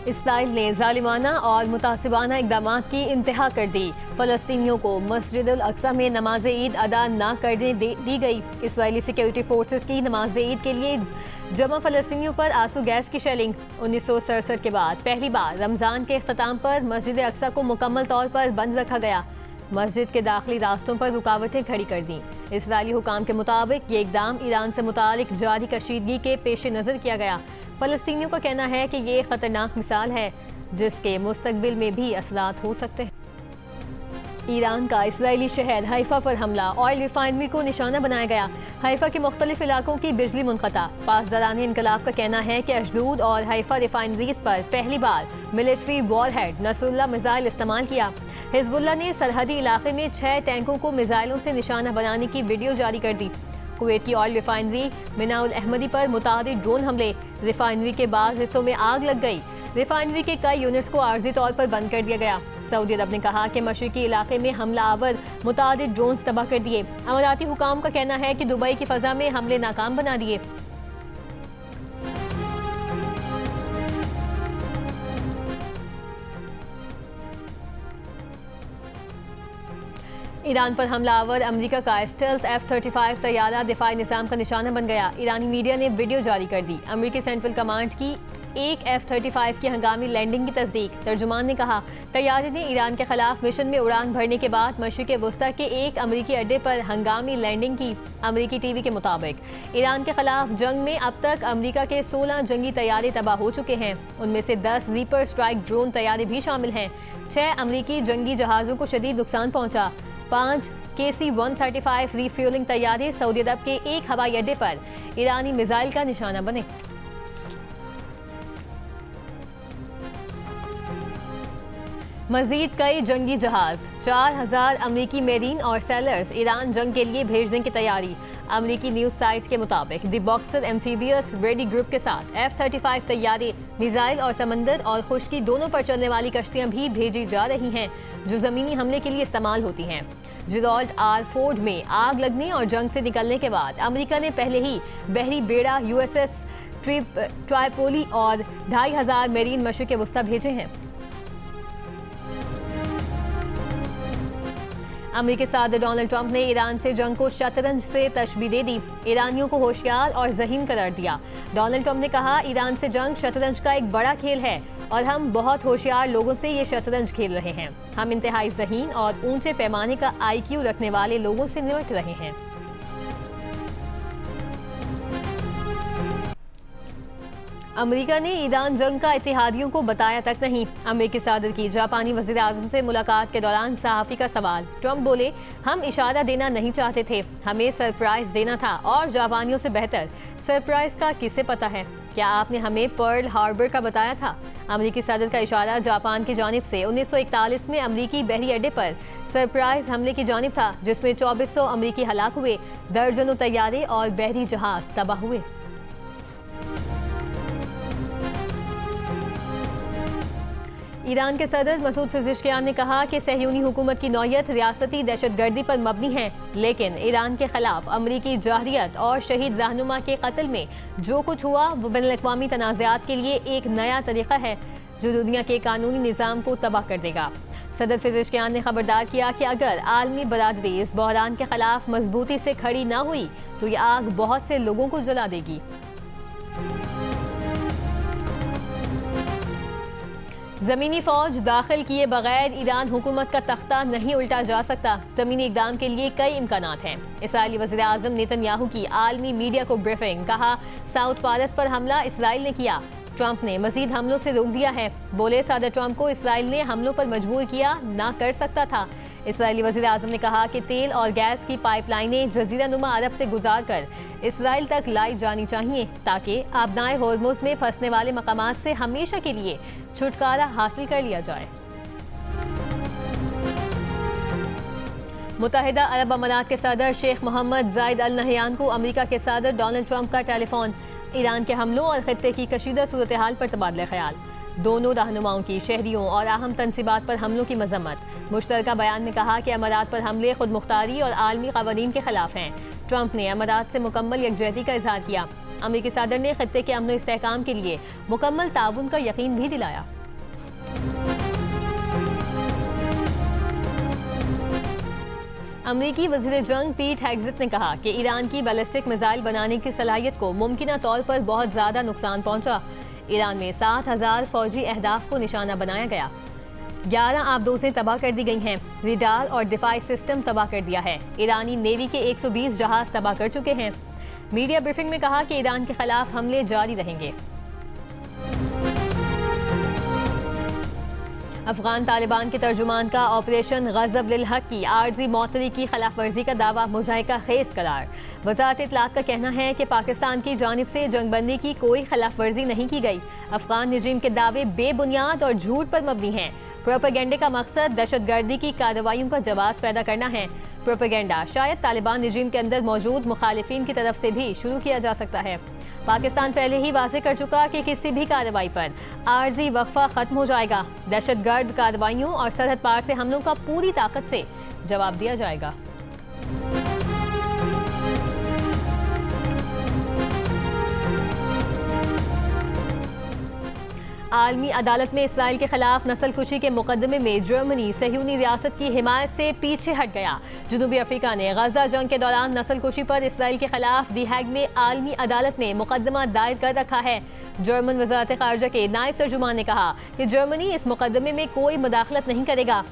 Israel ने जालिमाना और मुतासिबाना इक़दाम की इंतहा कर दी। फ़लस्तीनियों को मस्जिद अल अक्सा में नमाज ईद अदा न करने दी गई। इसराइली सिक्योरिटी फोर्सेस की नमाज ईद के लिए जमा फ़लस्तीनियों पर आंसू गैस की शेलिंग। 1967 के बाद पहली बार रमज़ान के अख्ताम पर मस्जिद अक्सा को मुकम्मल तौर पर बंद रखा गया। मस्जिद के दाखिली रास्तों पर रुकावटें खड़ी कर दी। इसराइली हुकाम के मुताबिक ये इक़दाम ईरान से मुतालिक जारी कशीदगी के पेश नज़र किया गया। फ़लस्तीनियों का कहना है कि ये ख़तरनाक मिसाल है जिसके मुस्तकबिल में भी असरात हो सकते हैं। ईरान का इसराइली शहर हाइफा पर हमला, ऑयल रिफाइनरी को निशाना बनाया गया। हाइफा के मुख्तलिफ इलाकों की बिजली मुनक़ता। पासदारान इनकलाब का कहना है कि अशदूद और हाइफा रिफाइनरीज पर पहली बार मिलिट्री वॉरहेड नसरुल्लाह मिसाइल इस्तेमाल किया। हिज़्बुल्लाह ने सरहदी इलाके में 6 टैंकों को मिसाइलों से निशाना बनाने की वीडियो जारी कर दी। कुवैत की ऑयल रिफाइनरी मिनाउल अहमदी पर मुतादिद ड्रोन हमले, रिफाइनरी के बाद हिस्सों में आग लग गई। रिफाइनरी के कई यूनिट्स को आर्जी तौर पर बंद कर दिया गया। सऊदी अरब ने कहा कि मशरिकी इलाके में हमला आवर मुतादिद ड्रोन तबाह कर दिए। अमाराती हुकाम का कहना है कि दुबई की फ़ज़ा में हमले नाकाम बना दिए। ईरान पर हमलावर अमेरिका का स्टेल्थ F-35 तैयारा दिफाई निज़ाम का निशाना बन गया। ईरानी मीडिया ने वीडियो जारी कर दी। अमेरिकी सेंट्रल कमांड की एक F-35 की हंगामी लैंडिंग की तस्दीक। तर्जुमान ने कहा, तैयारे ने ईरान के खिलाफ मिशन में उड़ान भरने के बाद मशरिक़ वस्ता के एक अमेरिकी अड्डे पर हंगामी लैंडिंग की। अमेरिकी टीवी के मुताबिक ईरान के खिलाफ जंग में अब तक अमेरिका के 16 जंगी तैयारे तबाह हो चुके हैं। उनमें से 10 रीपर स्ट्राइक ड्रोन तैयारे भी शामिल हैं। 6 अमेरिकी जंगी जहाज़ों को शदीद नुकसान पहुंचा। 5 KC-135 रीफ्यूलिंग तैयारे सऊदी अरब के एक हवाई अड्डे पर ईरानी मिसाइल का निशाना बने। मजीद कई जंगी जहाज, 4000 अमेरिकी मेरीन और सेलर्स ईरान जंग के लिए भेजने की तैयारी। अमेरिकी न्यूज साइट के मुताबिक the boxer amphibious ready group के साथ F-35 तैयारे, मिसाइल और समंदर और खुश्की दोनों पर चलने वाली कश्तियां भी भेजी जा रही हैं जो ज़मीनी हमले के लिए इस्तेमाल होती हैं। जिरॉल्ड आर फोर्ड में आग लगने और जंग से निकलने के बाद अमेरिका ने पहले ही बहरी बेड़ा USS ट्राइपोली और 2500 मेरीन मशरिक़ वस्ता भेजे हैं। अमेरिकी सदर डोनाल्ड ट्रंप ने ईरान से जंग को शतरंज से तशबीह दे दी। ईरानियों को होशियार और ज़हीन करार दिया। डोनाल्ड ट्रंप ने कहा, ईरान से जंग शतरंज का एक बड़ा खेल है और हम बहुत होशियार लोगों से ये शतरंज खेल रहे हैं। हम इंतहाई ज़हीन और ऊंचे पैमाने का IQ रखने वाले लोगों से निपट रहे हैं। अमेरिका ने ईरान जंग का इत्तेहादियों को बताया तक नहीं। अमेरिकी सदर की जापानी वज़ीर आज़म से मुलाकात के दौरान सहाफ़ी का सवाल। ट्रंप बोले, हम इशारा देना नहीं चाहते थे, हमें सरप्राइज देना था और जापानियों से बेहतर सरप्राइज का किसे पता है? क्या आपने हमें पर्ल हार्बर का बताया था? अमेरिकी सदर का इशारा जापान की जानिब से 1941 में अमेरिकी बहरी अड्डे पर सरप्राइज हमले की जानिब था जिसमें 2400 अमेरिकी हलाक हुए, दर्जनों तैयारे और बहरी जहाज तबाह हुए। ईरान के सदर मसूद पेज़ेश्कियान ने कहा कि सहयूनी हुकूमत की नौयत रियासती दहशतगर्दी पर मबनी है, लेकिन ईरान के खिलाफ अमरीकी जाहिरियत और शहीद रहनुमा के कत्ल में जो कुछ हुआ वो बैनुल-अक़वामी तनाज़ात के लिए एक नया तरीका है जो दुनिया के कानूनी निज़ाम को तबाह कर देगा। सदर पेज़ेश्कियान ने खबरदार किया कि अगर आलमी बरादरी इस बहरान के खिलाफ मजबूती से खड़ी ना हुई तो ये आग बहुत से लोगों को जला देगी। ज़मीनी फ़ौज दाखिल किए बगैर ईरान हुकूमत का तख्ता नहीं उल्टा जा सकता। ज़मीनी इक़दाम के लिए कई इम्कानात हैं। इसराइली वज़ीर आज़म नेतन्याहू की आलमी मीडिया को ब्रीफिंग। कहा, साउथ पारस पर हमला इसराइल ने किया, ट्रंप ने मज़ीद हमलों से रोक दिया है। बोले, सदर ट्रंप को इसराइल ने हमलों पर मजबूर किया ना कर सकता था। इसराइली वज़ीर आज़म ने कहा कि तेल और गैस की पाइपलाइनें जज़ीरा नुमा अरब से गुजार कर इसराइल तक लाई जानी चाहिए ताकि आबनाए होर्मुज़ में फंसने वाले मकामात से हमेशा के लिए छुटकारा हासिल कर लिया जाए। मुत्तहिदा अरब अमारात के सदर शेख मोहम्मद ज़ायद अल नहयान को अमेरिका के सदर डोनाल्ड ट्रंप का टेलीफोन। ईरान के हमलों और खित्ते की कशीदा सूरत हाल पर तबादला ख्याल। दोनों रहनुमाओं की शहरियों और अहम तनसीबात पर हमलों की मजम्मत। मुश्तरका बयान में कहा कि अमारात पर हमले खुद मुख्तारी और आलमी क़वानीन के खिलाफ हैं। ट्रंप ने अमारात से मुकम्मल यकजहती का इजहार किया। अमेरिकी सदर ने खत्ते के अमन इस्तेहकाम के लिए मुकम्मल ताउन का यकीन भी दिलाया। अमरीकी वज़ीर जंग पीट हेग्सेथ ने कहा कि ईरान की बैलिस्टिक मिसाइल बनाने की सलाहियत को मुमकिना तौर पर बहुत ज़्यादा नुकसान पहुंचा। ईरान में 7,000 फौजी अहदाफ को निशाना बनाया गया। 11 आबदोसें तबाह कर दी गई हैं। रेडार और दिफाई सिस्टम तबाह कर दिया है। ईरानी नेवी के 120 जहाज तबाह कर चुके हैं। मीडिया ब्रीफिंग में कहा कि ईरान के खिलाफ हमले जारी रहेंगे। अफगान तालिबान के तर्जुमान का ऑपरेशन गज़ब लिल हक की आर्जी मौतरी की खिलाफ वर्जी का दावा मुज़ाहिका खेज करार। वज़ारत इत्तलात का कहना है कि पाकिस्तान की जानिब से जंगबंदी की कोई खिलाफ वर्जी नहीं की गई। अफगान निज़ाम के दावे बेबुनियाद और झूठ पर मबनी हैं। प्रोपेगेंडे का मकसद दहशतगर्दी की कार्रवाइयों का जवाब पैदा करना है। प्रोपेगेंडा शायद तालिबान निज़ाम के अंदर मौजूद मुखालिफिन की तरफ से भी शुरू किया जा सकता है। पाकिस्तान पहले ही वाज़ेह कर चुका कि किसी भी कार्रवाई पर आर्जी वक्फा खत्म हो जाएगा। दहशतगर्द कार्रवाइयों और सरहद पार से हमलों का पूरी ताकत से जवाब दिया जाएगा। आलमी अदालत में इसराइल के खिलाफ नस्लकुशी के मुकदमे में जर्मनी सहयूनी रियासत की हिमायत से पीछे हट गया। जनूबी अफ्रीका ने गजा जंग के दौरान नस्लकुशी पर इसराइल के खिलाफ दी हैग में आलमी अदालत में मुकदमा दायर कर रखा है। जर्मन वज़ारत ख़ारजा के नायब तर्जुमान ने कहा कि जर्मनी इस मुकदमे में कोई मुदाखलत नहीं करेगा।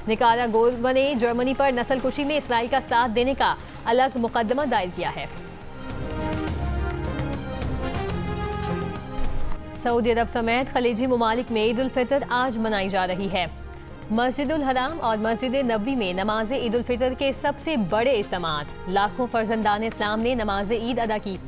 निकारागुआ ने जर्मनी पर नस्लकुशी में इसराइल का साथ देने का अलग मुकदमा दायर किया है। सऊदी अरब समेत खलीजी ममालिक में ईद उल फितर आज मनाई जा रही है। मस्जिदुल हराम और मस्जिद नबवी में नमाज ईद उल फितर के सबसे बड़े इज्तिमात। लाखों फर्जंदान इस्लाम ने नमाज ईद अदा की।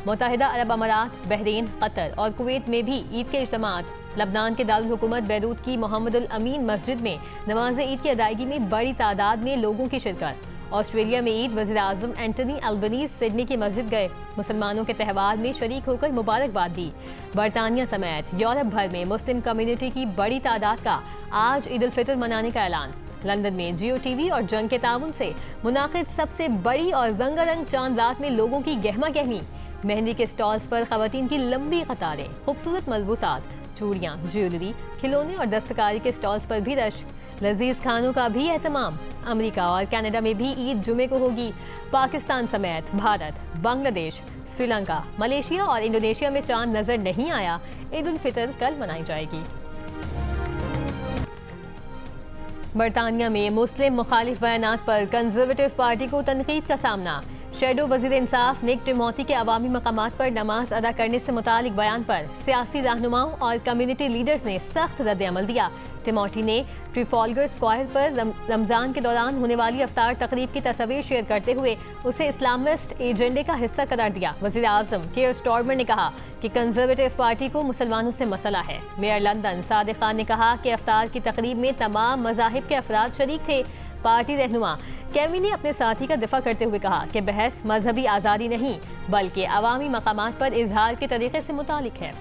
मुत्तहिदा अरब अमारात, बहरीन, कतर और कुवैत में भी ईद के इज्तिमात। लबनान के दारुल हुकूमत बैरूत की मोहम्मदुल अमीन मस्जिद में नमाज ईद की अदायगी में बड़ी तादाद में लोगों की शिरकत। ऑस्ट्रेलिया में ईद वज़ीर आज़म एंटनी अल्बनीज़ सिडनी की मस्जिद गए। मुसलमानों के त्यौहार में शरीक होकर मुबारकबाद दी। बरतानिया समेत यूरोप भर में मुस्लिम कम्युनिटी की बड़ी तादाद का आज ईद उल फितर मनाने का ऐलान। लंदन में जियो टीवी और जंग के ताउन से मुनाकिद सबसे बड़ी और रंगारंग चांद रात में लोगों की गहमा गहमी। मेहंदी के स्टॉल्स पर खवातीन की लंबी कतारें। खूबसूरत मलबूसात, चूड़ियाँ, ज्वेलरी, खिलौने और दस्तकारी के स्टॉल्स पर भी रश। लजीज खानों का भी एहतमाम। अमेरिका और कनाडा में भी ईद जुमे को होगी। पाकिस्तान समेत भारत, बांग्लादेश, श्रीलंका, मलेशिया और इंडोनेशिया में चांद नजर नहीं आया। ईद उल फितर कल मनाई जाएगी। बरतानिया में मुस्लिम मुखालिफ बयानात पर कंजर्वेटिव पार्टी को तनकीद का सामना। शेडो वजीर इंसाफ निक टिमोथी के अवामी मकामात पर नमाज अदा करने से मुतालिक बयान पर सियासी रहनुमाओं और कम्युनिटी लीडर्स ने सख्त रद्द-ए-अमल दिया। टिमोथी ने ट्रिफॉल्गर स्क्वायर पर रमजान के दौरान होने वाली अफ्तार तकरीब की तस्वीर शेयर करते हुए उसे इस्लामिस्ट एजेंडे का हिस्सा करार दिया। वज़ीर आज़म केयर स्टारमर ने कहा कि कंजर्वेटिव पार्टी को मुसलमानों से मसला है। मेयर लंदन सादिक खान ने कहा कि अफ्तार की तकरीब में तमाम मज़ाहिब के अफराद शरीक थे। पार्टी रहनुमा केवी ने अपने साथी का दिफा करते हुए कहा कि बहस मजहबी आज़ादी नहीं बल्कि अवामी मकामात पर इजहार के तरीके से मुतालिक है।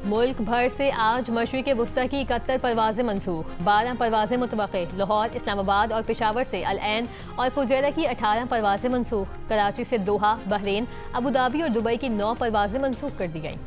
मुल्क भर से आज मशरिक़ वुस्ता की 71 परवाज़ें मनसूख। 12 परवाज़ें मुतवक्के। लाहौर, इस्लामाबाद और पेशावर से अल ऐन और फुजैरा की 18 परवाज़ें मनसूख। कराची से दोहा, बहरीन, अबू धाबी और दुबई की 9 परवाज़ें मनसूख कर दी गईं।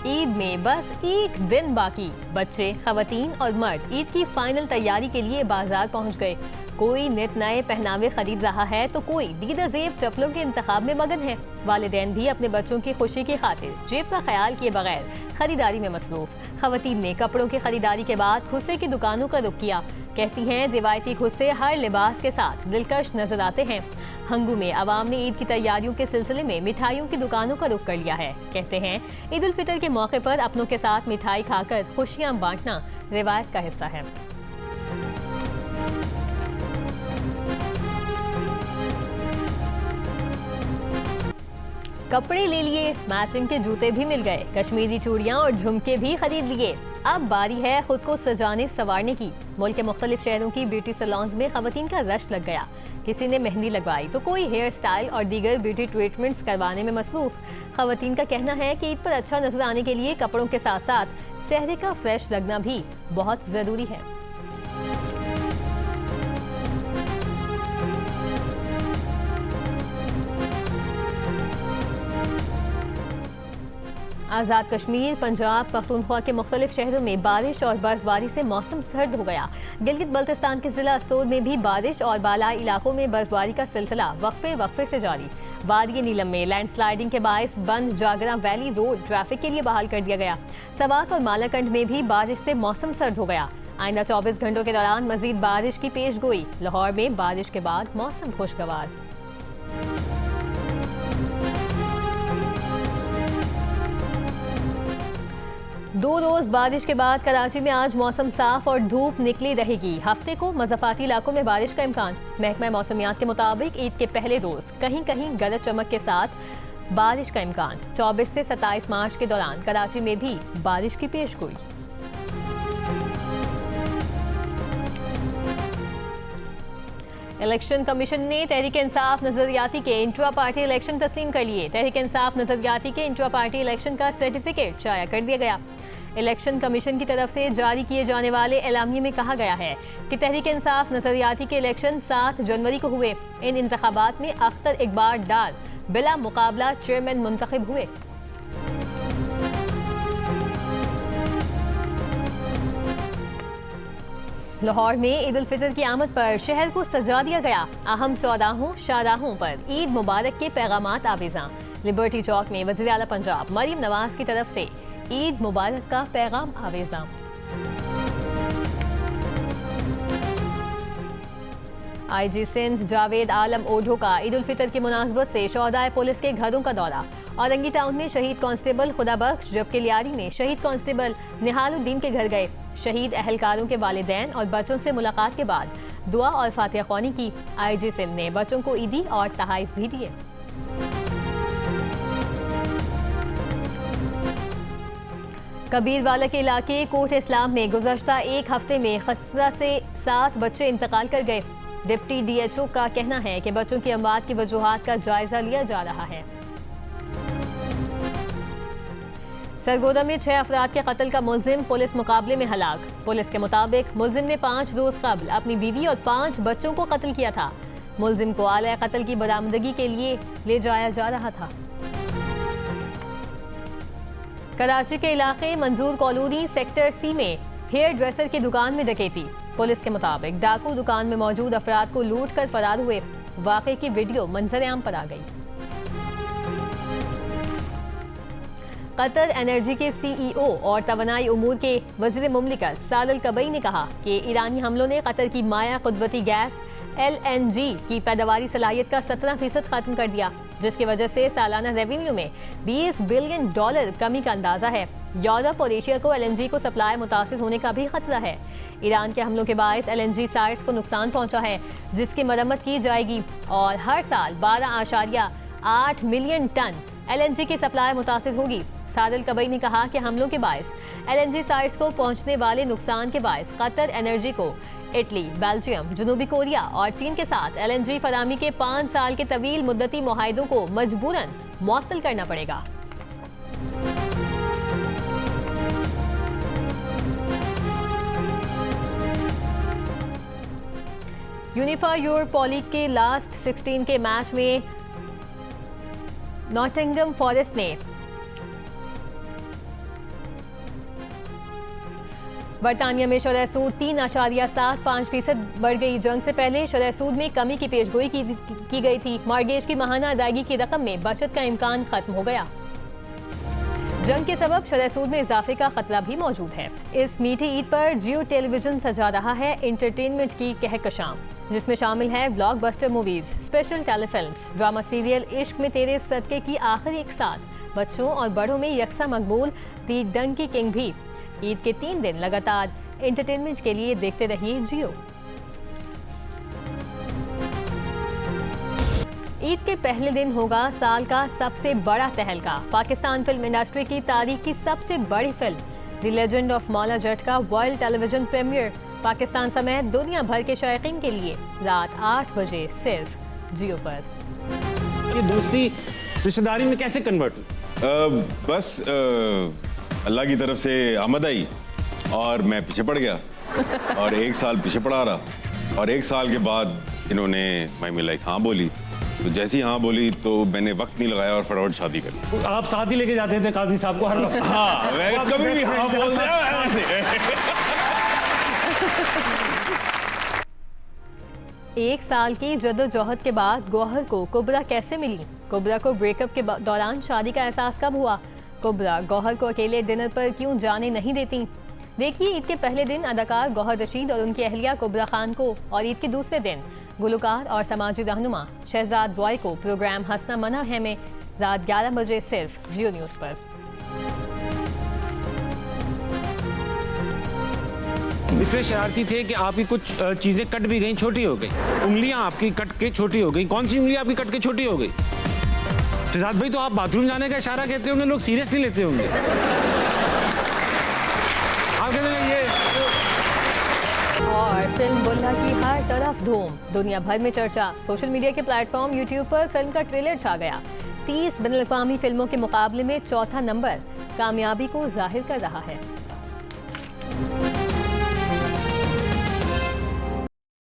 ईद में बस एक दिन बाकी। बच्चे, खवातीन और मर्द ईद की फाइनल तैयारी के लिए बाजार पहुंच गए। कोई नित नए पहनावे खरीद रहा है तो कोई दीदा ज़ेब चप्पलों के इंतखाब में मगन है। वालिदैन भी अपने बच्चों की खुशी की खातिर जेब का ख्याल किए बगैर खरीदारी में मसरूफ। खवातीन ने कपड़ों की खरीदारी के बाद खुस्से की दुकानों का रुख किया। कहती हैं रिवायती खुस्से हर लिबास के साथ दिलकश नजर आते हैं। हंगू में अवाम ने ईद की तैयारियों के सिलसिले में मिठाइयों की दुकानों का रुख कर लिया है। कहते हैं ईद उल फितर के मौके पर अपनों के साथ मिठाई खाकर खुशियां बांटना रिवायत का हिस्सा है। कपड़े ले लिए, मैचिंग के जूते भी मिल गए, कश्मीरी चूड़ियां और झुमके भी खरीद लिए। अब बारी है खुद को सजाने संवारने की। मुल्क के मुख्तलिफ शहरों की ब्यूटी सैलून्स में खवातीन का रश लग गया। किसी ने मेहंदी लगवाई तो कोई हेयर स्टाइल और दीगर ब्यूटी ट्रीटमेंट्स करवाने में मसरूफ। खवातीन का कहना है कि ईद पर अच्छा नजर आने के लिए कपड़ों के साथ साथ चेहरे का फ्रेश लगना भी बहुत जरूरी है। आज़ाद कश्मीर, पंजाब, पख्तूनख्वा के मुख्तलिफ शहरों में बारिश और बर्फबारी से मौसम सर्द हो गया। गिलगित बल्तिस्तान के जिला अस्तोद में भी बारिश और बालाई इलाकों में बर्फबारी का सिलसिला वक्फे से जारी। वादी नीलम में लैंडस्लाइडिंग के बायस बंद जागरा वैली रोड ट्रैफिक के लिए बहाल कर दिया गया। सवात और मालाकंड में भी बारिश से मौसम सर्द हो गया। आइंदा 24 घंटों के दौरान मजीद बारिश की पेशगोई। लाहौर में बारिश के बाद मौसम खुशगवार। दो रोज बारिश के बाद कराची में आज मौसम साफ और धूप निकली रहेगी। हफ्ते को मज़ाफ़ाती इलाकों में बारिश का इम्कान। महकमा मौसमियात के मुताबिक ईद के पहले रोज कहीं कहीं गरज चमक के साथ बारिश का इम्कान। 24 से 27 मार्च के दौरान कराची में भी बारिश की पेशगोई। इलेक्शन कमीशन ने तहरीक इंसाफ नजरियाती के इंट्रा पार्टी इलेक्शन तस्लीम कर लिए। तहरीक इंसाफ नजरियाती के इंट्रा पार्टी इलेक्शन का सर्टिफिकेट शाया कर दिया गया। इलेक्शन कमीशन की तरफ से जारी किए जाने वाले एलामिये में कहा गया है कि तहरीक इंसाफ नजरियाती के इलेक्शन 7 जनवरी को हुए। इन इंतखाबात में अख्तर इकबाल डार बिला मुकाबला चेयरमैन मुंतखब हुए। लाहौर में ईद उल फितर की आमद पर शहर को सजा दिया गया। अहम चौराहों शाहराहों पर ईद मुबारक के पैगामात आवेज़ां। लिबर्टी चौक में वज़ीर आला पंजाब मरीम नवाज की तरफ से ईद मुबारक का पैगाम आवेज़ां। IG सिंध जावेद आलम ओढ़ो का ईद उल फितर की मुनासबत से शोहदाए पुलिस के घरों का दौरा। औरंगी टाउन में शहीद कांस्टेबल खुदा बख्श, जबकि लियारी में शहीद कांस्टेबल निहालुद्दीन के घर गए। शहीद अहलकारों के वालिदैन और बच्चों से मुलाकात के बाद दुआ और फातिहा ख्वानी की। IG सिंध ने बच्चों को ईदी और तहाइफ भी दिए। कबीरवाला के इलाके कोट इस्लाम में गुज़श्ता एक हफ्ते में खसरा से 7 बच्चे इंतकाल कर गए। डिप्टी DHO का कहना है कि बच्चों की अमवात की वजूहात का जायजा लिया जा रहा है। सरगोदा में 6 अफराद के कत्ल का मुलजिम पुलिस मुकाबले में हलाक। पुलिस के मुताबिक मुलजिम ने 5 रोज कबल अपनी बीवी और 5 बच्चों को कत्ल किया था। मुलजिम को आला कत्ल की बरामदगी के लिए ले जाया जा रहा था। कराची के इलाके मंजूर कॉलोनी सेक्टर C में हेयर ड्रेसर की दुकान में डकैती। पुलिस के मुताबिक डाकू दुकान में मौजूद अफराद को लूट कर फरार हुए। वाक़े की वीडियो मंजर-ए-आम पर आ गई। कतर एनर्जी के CEO और तवानाई उमूर के वज़ीर मुमलिकत सादल कबई ने कहा कि ईरानी हमलों ने कतर की माया कुदरती गैस LNG की पैदावारी सलाहियत का 17% खत्म कर दिया, जिसकी वजह से सालाना रेवेन्यू में $20 बिलियन कमी का अंदाजा है। यूरोप और एशिया को LNG को सप्लाई मुतासिर होने का भी खतरा है। ईरान के हमलों के बायस LNG साइट्स को नुकसान पहुंचा है, जिसकी मरम्मत की जाएगी और हर साल 12.8 मिलियन टन LNG की सप्लाई मुतासिर होगी। सादल कबई ने कहा कि हमलों के बायस LNG साइट्स को पहुंचने वाले नुकसान के बायस कतर एनर्जी को इटली, बेल्जियम, जनूबी कोरिया और चीन के साथ LNG फरामी के 5 साल के तवील मुद्दती मुआहिदों को मजबूरन मुअत्तल करना पड़ेगा। यूनिफा यूरोप लीग के लास्ट 16 के मैच में नॉटिंघम फॉरेस्ट ने बरतानिया में शरह सूद 3.75% बढ़ गई। जंग से पहले शरह सूद में कमी की पेशगोई की गई थी। मॉर्गेज की माहाना अदायगी की रकम में बचत का इम्कान खत्म हो गया। जंग के सबब शरह सूद में इजाफे का खतरा भी मौजूद है। इस मीठी ईद पर जियो टेलीविजन सजा रहा है एंटरटेनमेंट की कहकशां, जिसमें शामिल है blockbuster movies, special telefilms, drama serial इश्क में तेरे सदके की आखिरी एक साथ। बच्चों और बड़ों में यकसा मकबूल दी डंकी किंग भी। ईद के 3 दिन लगातार एंटरटेनमेंट के लिए देखते रहिए जियो। ईद के पहले दिन होगा साल का सबसे बड़ा तहलका। पाकिस्तान फिल्म इंडस्ट्री की तारीख की सबसे बड़ी film the legend of Maula Jatt का वर्ल्ड टेलीविजन प्रीमियर पाकिस्तान समेत दुनिया भर के शायकीन के लिए रात 8 बजे सिर्फ जियो पर। ये दोस्ती रिश्तेदारी में कैसे कन्वर्ट हुई? बस अल्लाह की तरफ से आमद आई और मैं पीछे पड़ गया और 1 साल पीछे पड़ा रहा और 1 साल के बाद इन्होंने माई लाइक हाँ बोली तो जैसे ही हाँ बोली तो मैंने वक्त नहीं लगाया और फटाफट शादी कर ली। आप साथ ही लेके जाते थे काजी साहब को हर वक्त? हाँ, मैं कभी भी हाँ बोल एक साल की जद्दोजहद के बाद गौहर को कुबरा कैसे मिली? कुबरा को ब्रेकअप के दौरान शादी का एहसास कब हुआ? कुबरा गौहर को अकेले डिनर पर क्यों जाने नहीं देती? देखिए ईद के पहले दिन अदाकार गौहर रशीद और उनकी अहलिया कुबरा खान को, और ईद के दूसरे दिन गुलकार और समाजी रहनुमा शहजाद बॉय को प्रोग्राम हंसना मना है में रात 11 बजे सिर्फ जियो न्यूज़ पर। इतने शरारती थे कि आपकी कुछ चीजें कट भी गई, छोटी हो गई। उंगलियां आपकी कट के छोटी हो गई। कौन सी उंगली आपकी कट के छोटी हो गई? शहजाद भाई, तो आप बाथरूम जाने का इशारा कहते होंगे, लोग सीरियस नहीं लेते होंगे। आप कहते हैं ये। और फिल्म बुल्ला की हर तरफ धूम, दुनिया भर में चर्चा। सोशल मीडिया के प्लेटफॉर्म यूट्यूब पर फिल्म का ट्रेलर छा गया। 30 बैनुल-अक़वामी फिल्मों के मुकाबले में चौथा नंबर कामयाबी को जाहिर कर रहा है।